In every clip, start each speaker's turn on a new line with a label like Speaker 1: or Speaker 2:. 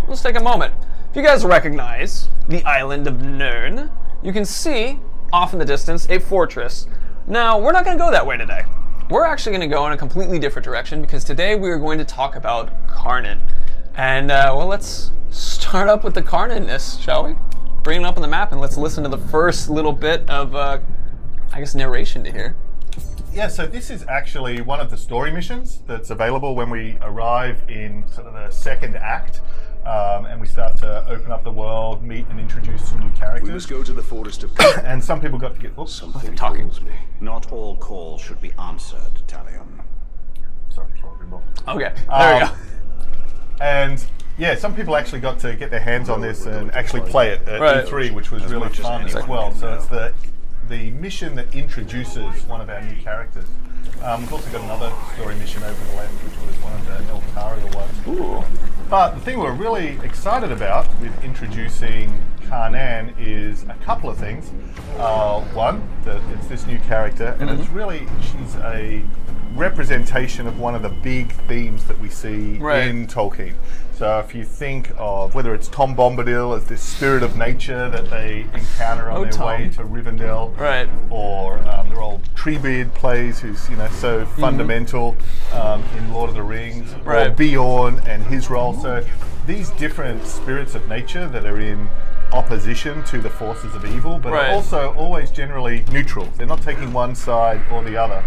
Speaker 1: let's take a moment. If you guys recognize the island of Nirn, you can see off in the distance a fortress. Now, we're not going to go that way today. We're actually going to go in a completely different direction because today we are going to talk about Karnan. And, well, let's start up with the Karnan-ness, shall we? Bring it up on the map and let's listen to the first little bit of, I guess, narration to hear.
Speaker 2: Yeah, so this is actually one of the story missions that's available when we arrive in sort of the second act. And we start to open up the world, meet and introduce some new characters.
Speaker 3: We must go to the forest of
Speaker 2: and some people got to get... Oops,
Speaker 3: something
Speaker 1: talking.
Speaker 3: calls me. Not all calls should be answered, Talion.
Speaker 2: Sorry, more.
Speaker 1: Okay, there we go.
Speaker 2: And yeah, some people actually got to get their hands on this and actually play it at E3, which was really fun as well. So it's the mission that introduces one of our new characters. We've also got another story mission over the left, which was one of the Eltaria ones.
Speaker 1: Ooh.
Speaker 2: But the thing we're really excited about with introducing Karnan is a couple of things. One, that it's this new character, and it's really, she's a representation of one of the big themes that we see in Tolkien. So if you think of whether it's Tom Bombadil as this spirit of nature that they encounter on their way to Rivendell, or their old Treebeard plays, who's so fundamental in Lord of the Rings, or Beorn and his role. So these different spirits of nature that are in opposition to the forces of evil, but are also always generally neutral. They're not taking one side or the other.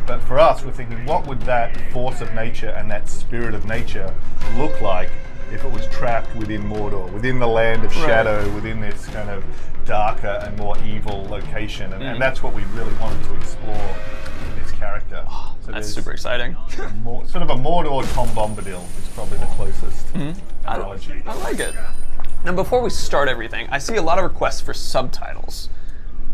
Speaker 2: But for us, we're thinking, what would that force of nature and that spirit of nature look like if it was trapped within Mordor, within the land of shadow, within this kind of darker and more evil location? And that's what we really wanted to explore with this character. So
Speaker 1: that's super exciting.
Speaker 2: Sort of a Mordor Tom Bombadil is probably the closest analogy.
Speaker 1: I like it. Now, before we start everything, I see a lot of requests for subtitles.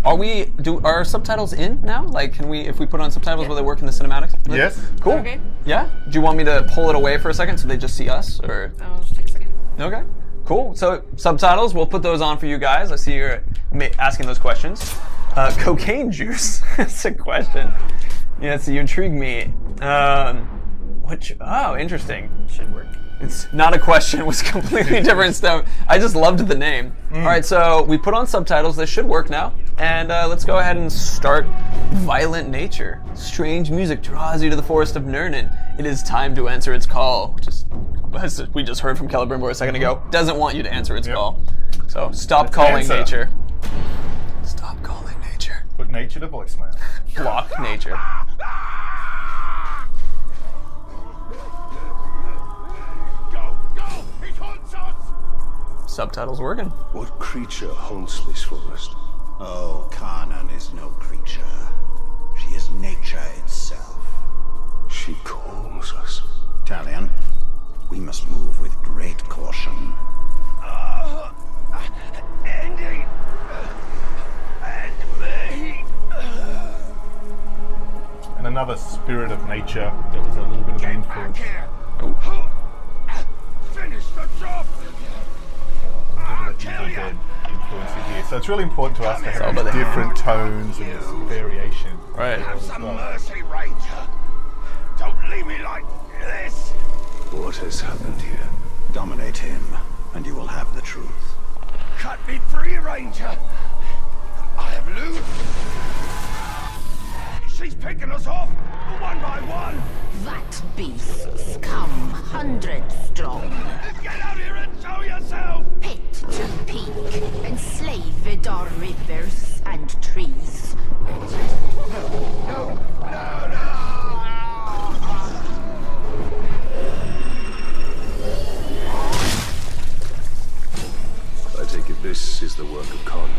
Speaker 1: Are subtitles in now? Like, can we, if we put on subtitles, will they work in the cinematics?
Speaker 2: Yes.
Speaker 1: Cool.
Speaker 4: Okay.
Speaker 1: Yeah? Do you want me to pull it away for a second so they just see us, or?
Speaker 4: I'll just take a second.
Speaker 1: Okay. Cool. So, subtitles, we'll put those on for you guys. I see you're asking those questions. Cocaine juice? That's a question. Yeah, so you intrigue me. Oh, interesting.
Speaker 4: Should work.
Speaker 1: It's not a question, it was completely different stuff. I just loved the name. All right, so we put on subtitles. They should work now. And let's go ahead and start. Violent nature. Strange music draws you to the forest of Nirn. It is time to answer its call, which is, as we just heard from Celebrimbor a second ago, doesn't want you to answer its call. So stop calling nature. Stop calling nature.
Speaker 2: Put nature to voicemail.
Speaker 1: Block nature. Subtitles working.
Speaker 3: What creature haunts this forest?
Speaker 5: Oh, Karnan is no creature. She is nature itself.
Speaker 3: She calls us.
Speaker 5: Talion, we must move with great caution. Andy! And me!
Speaker 2: And another spirit of nature that was a little bit of an influence.
Speaker 5: Finish the job!
Speaker 2: Influence here. So it's really important to us to have these different tones and this variation.
Speaker 1: Right.
Speaker 5: Have some mercy, Ranger. Don't leave me like this.
Speaker 3: What has happened here?
Speaker 5: Dominate him, and you will have the truth. Cut me free, Ranger. I have loot. She's picking us off, one by one.
Speaker 6: That beasts come hundreds strong.
Speaker 5: Get out here and show yourself.
Speaker 6: Pit to peak, enslaved are rivers and trees.
Speaker 5: No.
Speaker 3: I take it this is the work of Karnan.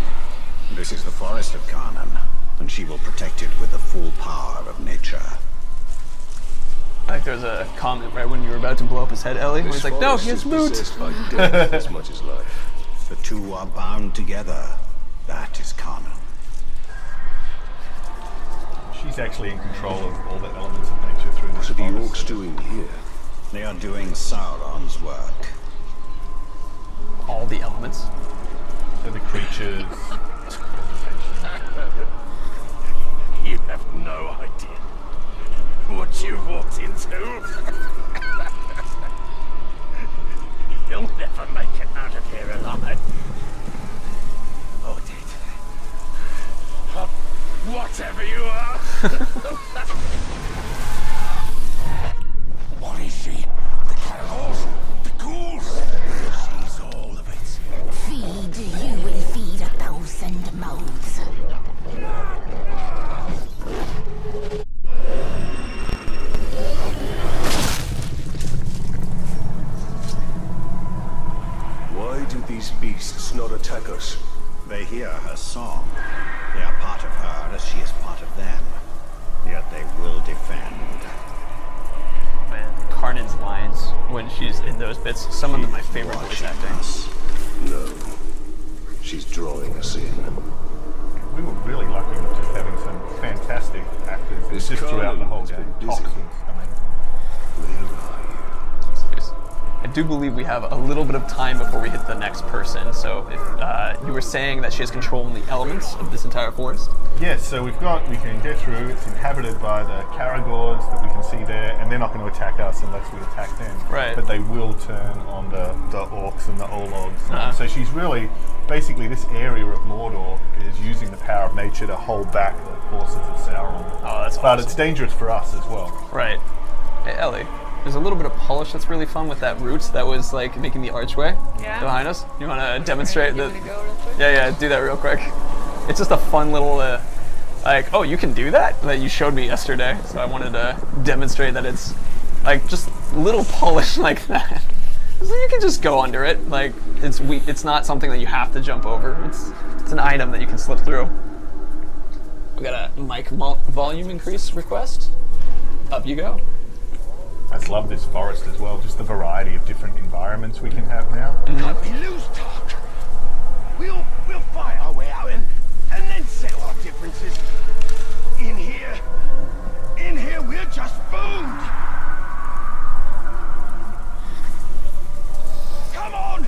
Speaker 5: This is the forest of Karnan, and she will protect it with the full power of nature.
Speaker 1: Like there's a comment right when you were about to blow up his head, Ellie, where he's like, no, he has loot!
Speaker 3: By death as much as life.
Speaker 5: The two are bound together. That is Karnan.
Speaker 2: She's actually in control of all the elements of nature through this
Speaker 3: What are the
Speaker 2: forest.
Speaker 3: orcs doing here?
Speaker 5: They are doing Sauron's work.
Speaker 1: All the elements.
Speaker 2: So the creatures.
Speaker 5: You have no idea what you walked into. these beasts not attack us?
Speaker 3: They hear her song. They are part of her as she is part of them. Yet they will defend.
Speaker 1: Man, Karnan's lines when she's in those bits, some of them my favorite voice acting.
Speaker 5: Us. No. She's drawing us in.
Speaker 2: We were really lucky with just having some fantastic actors
Speaker 5: This
Speaker 2: just throughout the whole
Speaker 5: Karnan has
Speaker 2: game.
Speaker 5: been
Speaker 2: Tox
Speaker 5: busy.
Speaker 2: was amazing.
Speaker 5: Where are you?
Speaker 1: I do believe we have a little bit of time before we hit the next person. So if you were saying that she has control in the elements of this entire forest.
Speaker 2: Yes, so we can get through. It's inhabited by the Karagors that we can see there, and they're not going to attack us unless we attack them.
Speaker 1: Right.
Speaker 2: But they will turn on the orcs and the Ologs.
Speaker 1: Uh-huh.
Speaker 2: So she's really, basically this area of Mordor is using the power of nature to hold back the forces of Sauron.
Speaker 1: Oh, that's
Speaker 2: But
Speaker 1: awesome.
Speaker 2: it's dangerous for us as well.
Speaker 1: Right. Hey, Ellie. There's a little bit of polish that's really fun with that root that was like making the archway behind us. You want to demonstrate that? Yeah, do that real quick. It's just a fun little, like, oh, you can do that? That you showed me yesterday. So I wanted to demonstrate that it's like just little polish like that. So you can just go under it. Like it's not something that you have to jump over. It's an item that you can slip through. We got a mic volume increase request. Up you go.
Speaker 2: I just love this forest as well, just the variety of different environments we can have now.
Speaker 5: Can't we lose talk? We'll fight our way out and then settle our differences. In here we're just food. Come on!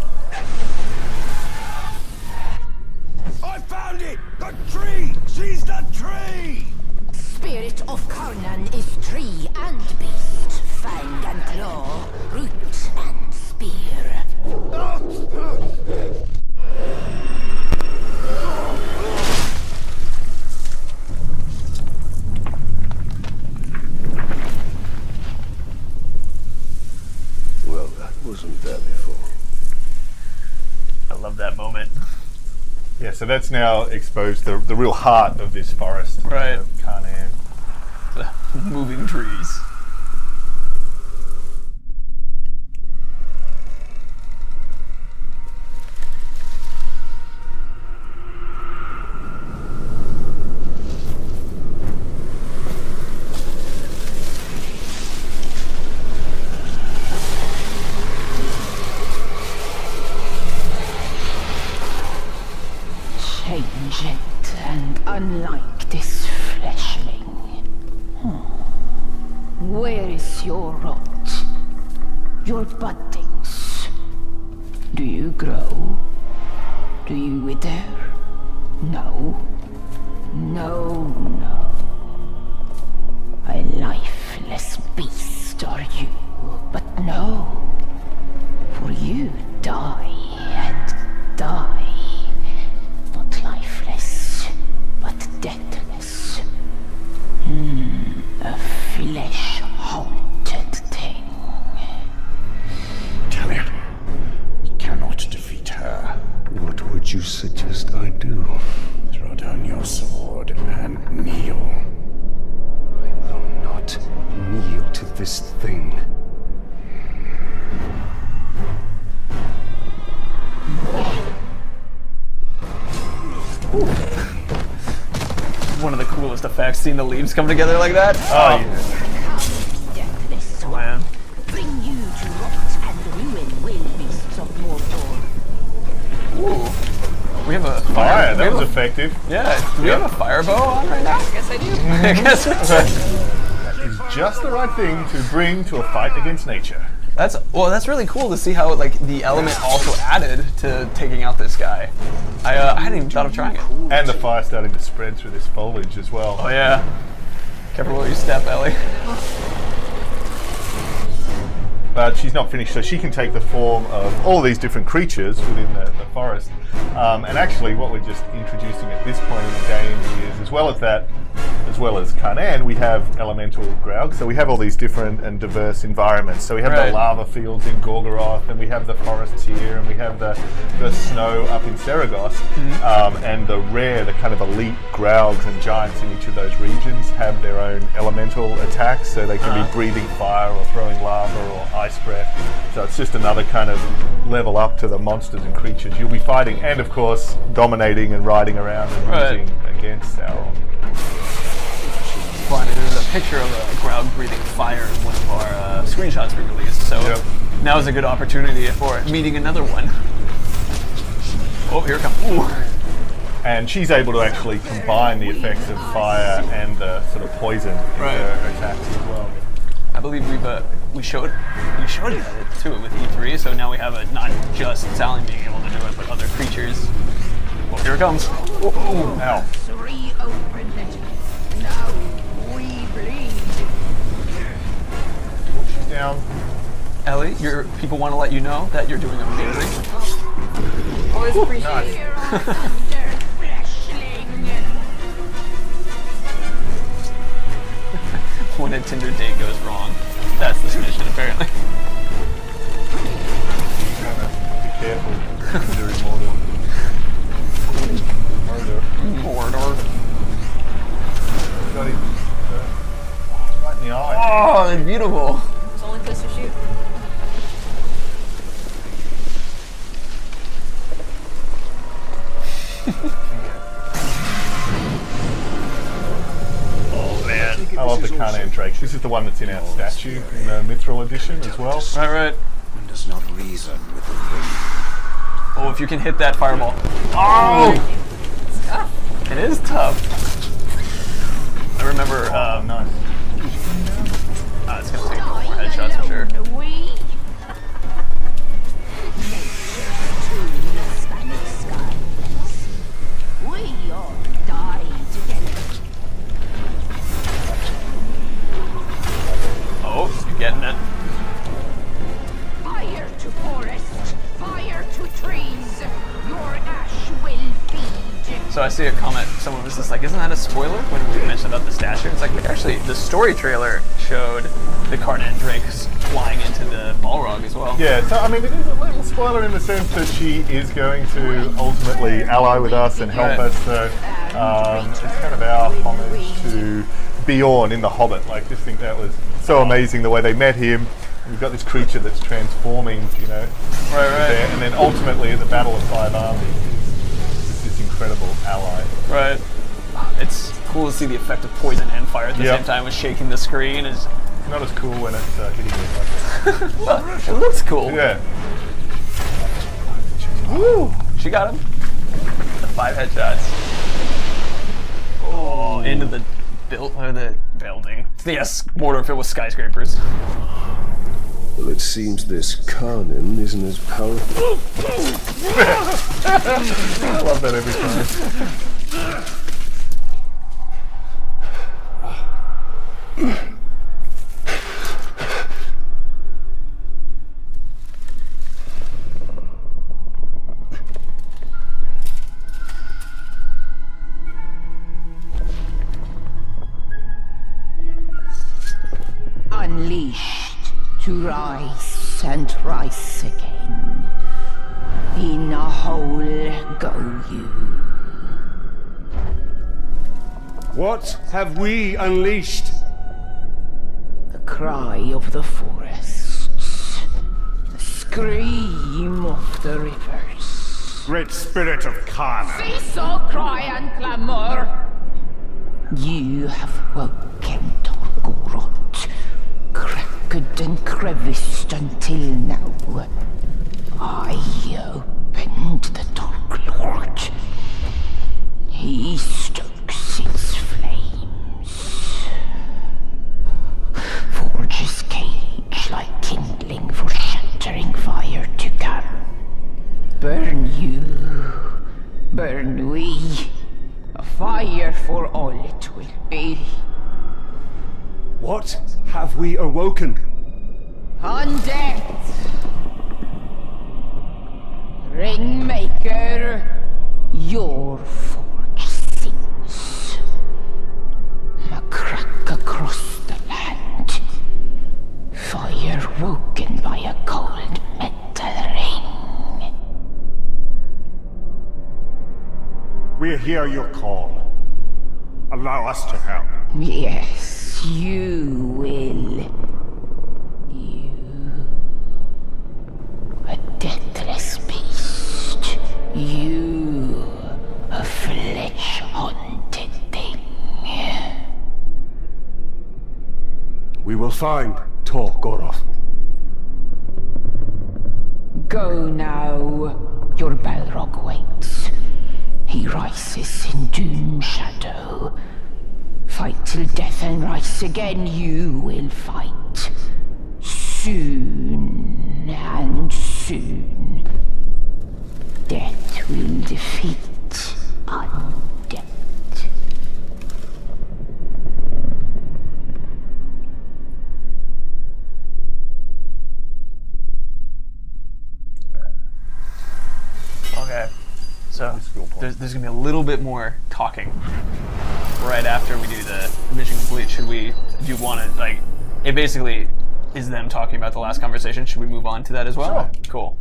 Speaker 5: I found it! The tree! She's the tree!
Speaker 6: Spirit of Karnan is tree and beast, fang and claw, root and spear.
Speaker 5: Well, that wasn't there before.
Speaker 1: I love that moment.
Speaker 2: Yeah, so that's now exposed the real heart of this forest.
Speaker 1: Right.
Speaker 2: Of Karnan.
Speaker 1: Moving trees.
Speaker 6: Changed and unlike this fleshling. Where is your rot? Your buddings? Do you grow? Do you wither? No. No. A lifeless beast are you, but no. For you die and die. Not lifeless, but deathless. A flesh-haunted thing.
Speaker 5: Talia, we cannot defeat her. What would you suggest I do? Throw down your sword and kneel. I will not kneel to this thing.
Speaker 1: One of the coolest effects, seeing the leaves come together like that.
Speaker 2: Oh, yeah.
Speaker 6: Deathless one.
Speaker 1: Man.
Speaker 6: Bring you to rot and ruin, will beasts of Mordor.
Speaker 1: Ooh. We have a
Speaker 2: Fire,
Speaker 1: we
Speaker 2: that
Speaker 1: have
Speaker 2: was
Speaker 1: a-
Speaker 2: effective.
Speaker 1: Yeah, do we have a fire bow on right now? I guess I do. I guess
Speaker 2: That is just the right thing to bring to a fight against nature.
Speaker 1: that's really cool to see how like the element also added to taking out this guy. I hadn't even thought of trying it.
Speaker 2: And the fire starting to spread through this foliage as well.
Speaker 1: Oh yeah. Careful where you step, Ellie.
Speaker 2: But she's not finished, so she can take the form of all these different creatures within the forest. And actually, what we're just introducing at this point in the game is, as well as that, as well as Karnan, we have elemental Graug. So we have all these different and diverse environments. So we have
Speaker 1: Right.
Speaker 2: the lava fields in Gorgoroth, and we have the forests here, and we have the snow up in Saragoth, and the kind of elite Graugs and giants in each of those regions have their own elemental attacks, so they can be breathing fire or throwing lava or ice breath. So it's just another kind of level up to the monsters and creatures you'll be fighting, and of course dominating and riding around and
Speaker 1: Right.
Speaker 2: using against Sauron.
Speaker 1: Fun. There's a picture of a Graug breathing fire in one of our screenshots we released. So
Speaker 2: Yep.
Speaker 1: now is a good opportunity for meeting another one. Oh, here it comes. Ooh.
Speaker 2: And she's able to actually combine the effects of fire and the sort of poison in
Speaker 1: Right.
Speaker 2: her attacks as well.
Speaker 1: I believe we showed you it too with E3. So now we have not just Sally being able to do it, but other creatures. Oh, here it comes. Oh,
Speaker 2: Ow.
Speaker 6: Reopen it. Now we bleed.
Speaker 2: She's down.
Speaker 1: Ellie, people want to let you know that you're doing amazing.
Speaker 4: Always appreciate it.
Speaker 6: Fear of thunder, fleshling.
Speaker 1: When a Tinder date goes wrong, that's the mission apparently.
Speaker 2: Be careful. You're immortal. Murder.
Speaker 1: Mordor.
Speaker 2: Got him. Right in the eye.
Speaker 1: Oh, they're beautiful.
Speaker 4: It's the only place to shoot.
Speaker 1: Oh man.
Speaker 2: I love the Karnan Drakes. This is the one that's in our statue in the Mithril edition as well.
Speaker 1: Right.
Speaker 3: And does not reason with the wind.
Speaker 1: Oh, if you can hit that fireball. Oh!
Speaker 4: It's tough.
Speaker 1: It is tough. I remember,
Speaker 2: Nice.
Speaker 1: it's gonna take a couple more headshots for sure.
Speaker 6: We. Nature's tune of Spanish skies. We all die together.
Speaker 1: Oh, you're getting it.
Speaker 6: Fire to forest, fire to trees. Your ash will feed.
Speaker 1: So I see a comment, someone was just like, isn't that a spoiler when we mentioned about the statue? It's like, actually, the story trailer showed the Karnan Drakes flying into the Balrog as well.
Speaker 2: Yeah, so I mean, it is a little spoiler in the sense that she is going to ultimately ally with us and help
Speaker 1: Right.
Speaker 2: us. So it's kind of our homage to Bjorn in The Hobbit. Like, just think that was so amazing the way they met him. We've got this creature that's transforming, you know,
Speaker 1: Right.
Speaker 2: there, and then ultimately at the Battle of Five Armies, it's this incredible ally.
Speaker 1: Right. It's cool to see the effect of poison and fire at the
Speaker 2: Yep.
Speaker 1: same time with shaking the screen. Is
Speaker 2: Not as cool when it's hitting you like
Speaker 1: well, it looks cool.
Speaker 2: that. Yeah.
Speaker 1: Woo! She got him. The 5 headshots. Oh, into the building. Yes, Mordor filled with skyscrapers.
Speaker 5: Well, it seems this Karnan isn't as powerful.
Speaker 2: I love that every time.
Speaker 6: Unleashed to rise and rise again. In a hole go you.
Speaker 5: What have we unleashed?
Speaker 6: The cry of the forests. The scream of the rivers.
Speaker 5: Great spirit of Karnan.
Speaker 6: Cease all cry and clamor. You have woken Torgorot, cracked and creviced until now. I opened the Dark Lord. He stokes its flames. Forges cage like kindling for shattering fire to come. Burn you, burn we. A fire for all it will be.
Speaker 5: What have we awoken?
Speaker 6: Undead! Ringmaker, your forge sings.
Speaker 5: We hear your call. Allow us to help.
Speaker 6: Yes, you will. You. A deathless beast. You. A flesh-haunted thing.
Speaker 5: We will find Tor Goroth.
Speaker 6: Go now. Your Balrog waits. He rises in doom shadow. Fight till death and rise again, you will fight. Soon and soon. Death will defeat undead.
Speaker 1: Okay, so there's gonna be a little bit more talking right after we do the mission complete. Should we? Do you want to like? It basically is them talking about the last conversation. Should we move on to that as well?
Speaker 2: Sure.
Speaker 1: Cool.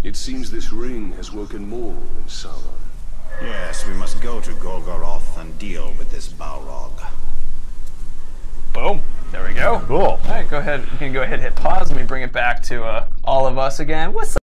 Speaker 7: It seems this ring has woken more than Sauron.
Speaker 3: Yes, we must go to Golgoroth and deal with this Balrog.
Speaker 1: Boom. There we go.
Speaker 2: Cool.
Speaker 1: All right, go ahead. You can go ahead and hit pause. Let me bring it back to all of us again. What's up?